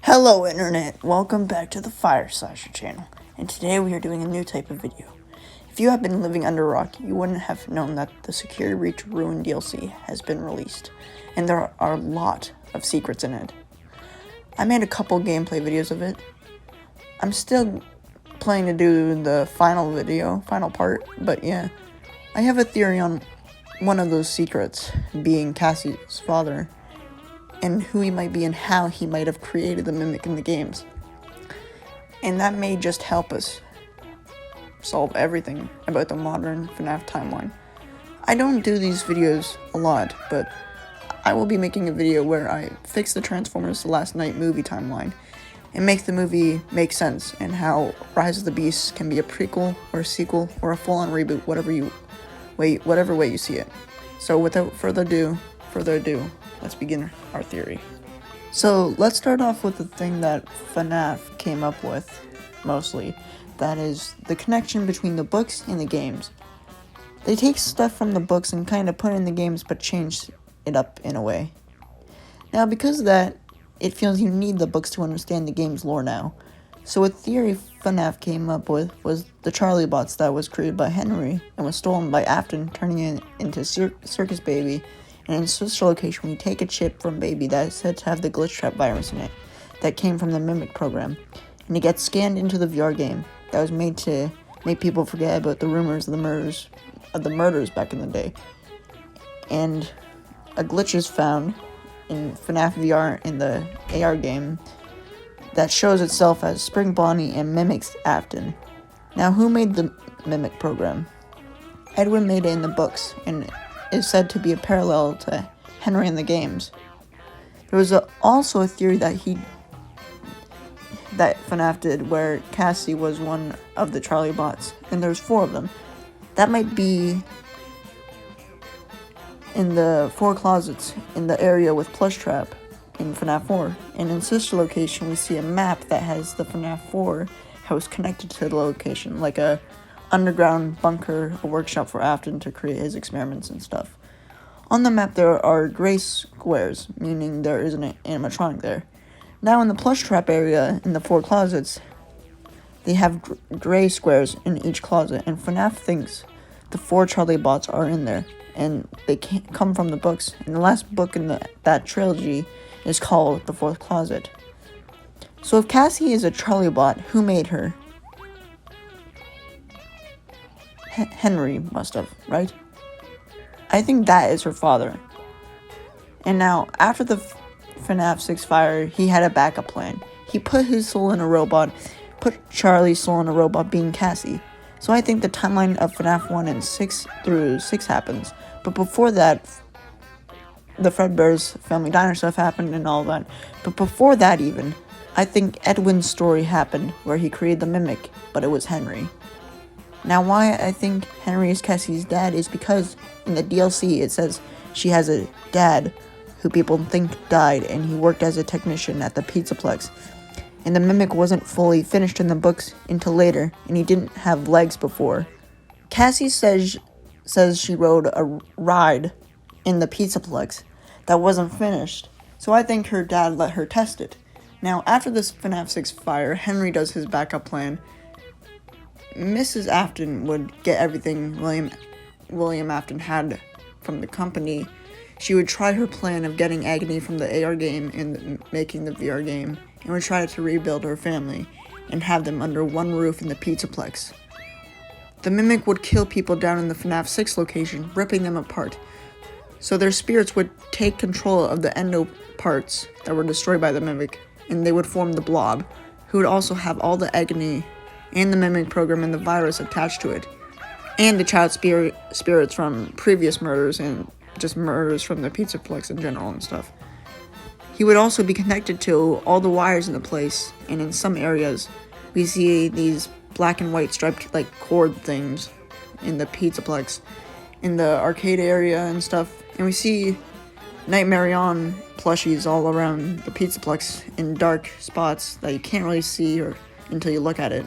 Hello Internet, welcome back to the Fire Slasher channel, and today we are doing a new type of video. If you have been living under a rock, you wouldn't have known that the Security Breach Ruin DLC has been released, and there are a lot of secrets in it. I made a couple gameplay videos of it. I'm still planning to do the final part, but yeah. I have a theory on one of those secrets, being Cassie's father, and who he might be and how he might have created the mimic in the games. And that may just help us solve everything about the modern FNAF timeline. I don't do these videos a lot, but I will be making a video where I fix the Transformers The Last Night movie timeline and make the movie make sense, and how Rise of the Beasts can be a prequel or a sequel or a full-on reboot, whatever way you see it. So without further ado, let's begin our theory. So let's start off with the thing that FNAF came up with, mostly. That is the connection between the books and the games. They take stuff from the books and kind of put it in the games, but change it up in a way. Now, because of that, it feels you need the books to understand the game's lore now. So a theory FNAF came up with was the Charlie bots that was created by Henry and was stolen by Afton, turning it into Circus Baby. And in Sister Location, we take a chip from Baby that is said to have the glitch trap virus in it that came from the Mimic program, and it gets scanned into the VR game that was made to make people forget about the rumors of the murders back in the day. And a glitch is found in FNAF VR in the AR game that shows itself as Spring Bonnie and mimics Afton. Now, who made the Mimic program? Edwin made it in the books, and is said to be a parallel to Henry in the games. There was also a theory that FNAF did where Cassie was one of the Charlie bots, and there's 4 of them. That might be in the 4 closets in the area with Plush Trap in FNAF 4. And in Sister Location, we see a map that has the FNAF 4 house connected to the location, like a underground bunker, a workshop for Afton to create his experiments and stuff. On the map, there are gray squares, meaning there is an animatronic there. Now, in the Plush Trap area, in the 4 closets, they have gray squares in each closet, and FNAF thinks the 4 Charlie bots are in there, and they can't come from the books. And the last book in that trilogy is called The 4th Closet. So if Cassie is a Charlie bot, who made her? Henry must have, right? I think that is her father. And now, after the FNAF 6 fire, he had a backup plan. He put his soul in a robot, put Charlie's soul in a robot, being Cassie. So I think the timeline of FNAF 1 and 6 through 6 happens. But before that, the Fredbear's Family Diner stuff happened and all that. But before that even, I think Edwin's story happened, where he created the Mimic, but it was Henry. Now, why I think Henry is Cassie's dad is because in the DLC it says she has a dad who people think died, and he worked as a technician at the Pizzaplex. And the Mimic wasn't fully finished in the books until later, and he didn't have legs before. Cassie says she rode a ride in the Pizzaplex that wasn't finished, so I think her dad let her test it. Now, after this FNAF 6 fire, Henry does his backup plan. Mrs. Afton would get everything William Afton had from the company. She would try her plan of getting Agony from the AR game and making the VR game, and would try to rebuild her family and have them under one roof in the Pizzaplex. The Mimic would kill people down in the FNAF 6 location, ripping them apart, so their spirits would take control of the endo parts that were destroyed by the Mimic, and they would form the Blob, who would also have all the Agony and the Mimic program and the virus attached to it, and the child spirits from previous murders and just murders from the Pizzaplex in general and stuff. He would also be connected to all the wires in the place, and in some areas we see these black and white striped like cord things in the Pizzaplex, in the arcade area and stuff, and we see Nightmare On plushies all around the Pizzaplex in dark spots that you can't really see until you look at it.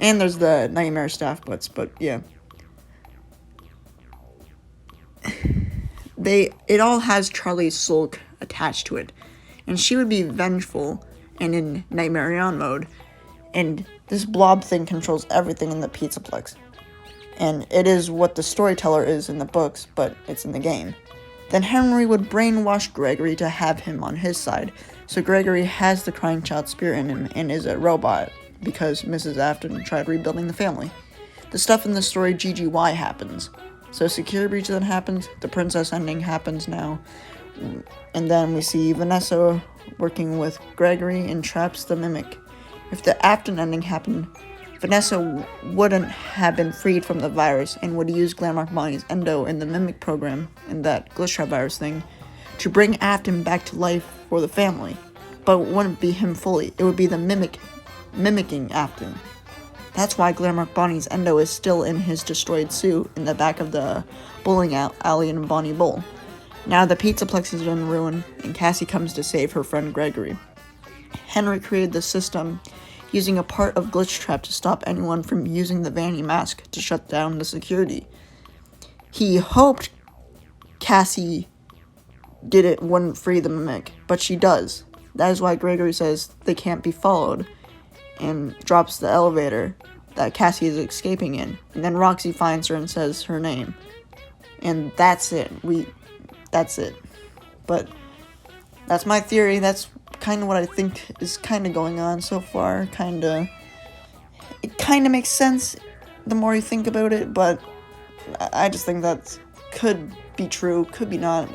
And there's the Nightmare staff butts, but yeah. It all has Charlie's soul attached to it, and she would be vengeful and in Nightmare On mode. And this blob thing controls everything in the Pizzaplex. And it is what the storyteller is in the books, but it's in the game. Then Henry would brainwash Gregory to have him on his side, so Gregory has the crying child spirit in him and is a robot, because Mrs. Afton tried rebuilding the family. The stuff in the story GGY happens. So security breach then happens, the princess ending happens now, and then we see Vanessa working with Gregory and traps the mimic. If the Afton ending happened, Vanessa wouldn't have been freed from the virus and would use Glamrock Bonnie's endo in the mimic program, in that glitch trap virus thing, to bring Afton back to life for the family. But it wouldn't be him fully, it would be the mimicking Afton. That's why Glamrock Bonnie's endo is still in his destroyed suit in the back of the bowling alley in Bonnie Bowl. Now the Pizzaplex is in ruin, and Cassie comes to save her friend Gregory. Henry created the system using a part of Glitch Trap to stop anyone from using the Vanny mask to shut down the security. He hoped Cassie wouldn't free the mimic, but she does. That is why Gregory says they can't be followed, and drops the elevator that Cassie is escaping in. And then Roxy finds her and says her name. And that's it. That's it. But that's my theory. That's kind of what I think is kind of going on so far. It kind of makes sense the more you think about it, but I just think that could be true, could be not.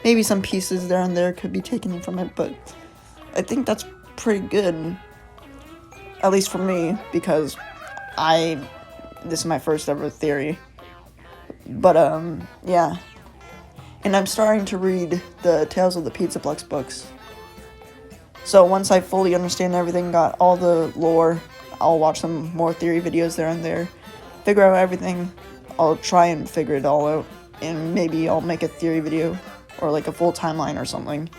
Maybe some pieces there and there could be taken from it, but I think that's pretty good, at least for me, because this is my first ever theory. But yeah, and I'm starting to read the Tales of the Pizzaplex books. So once I fully understand everything, got all the lore, I'll watch some more theory videos there and there, figure out everything. I'll try and figure it all out, and maybe I'll make a theory video, or like a full timeline or something.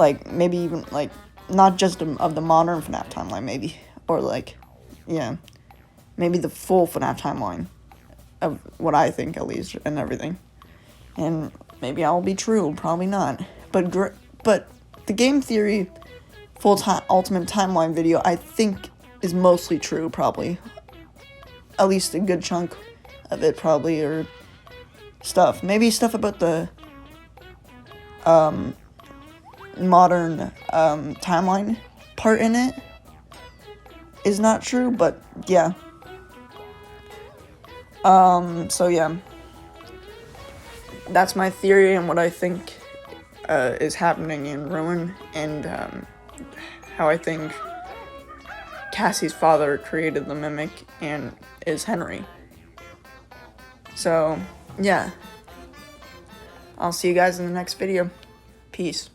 Like, maybe even, like, not just of the modern FNAF timeline, maybe, or like, yeah, maybe the full FNAF timeline, of what I think, at least, and everything. And maybe I'll be true, probably not, but the game theory ultimate timeline video, I think, is mostly true, probably. At least a good chunk of it, probably, or stuff. Maybe stuff about the modern timeline part in it is not true, but yeah. So yeah. That's my theory and what I think is happening in Ruin, and how I think Cassie's father created the mimic and is Henry. So, yeah. I'll see you guys in the next video. Peace.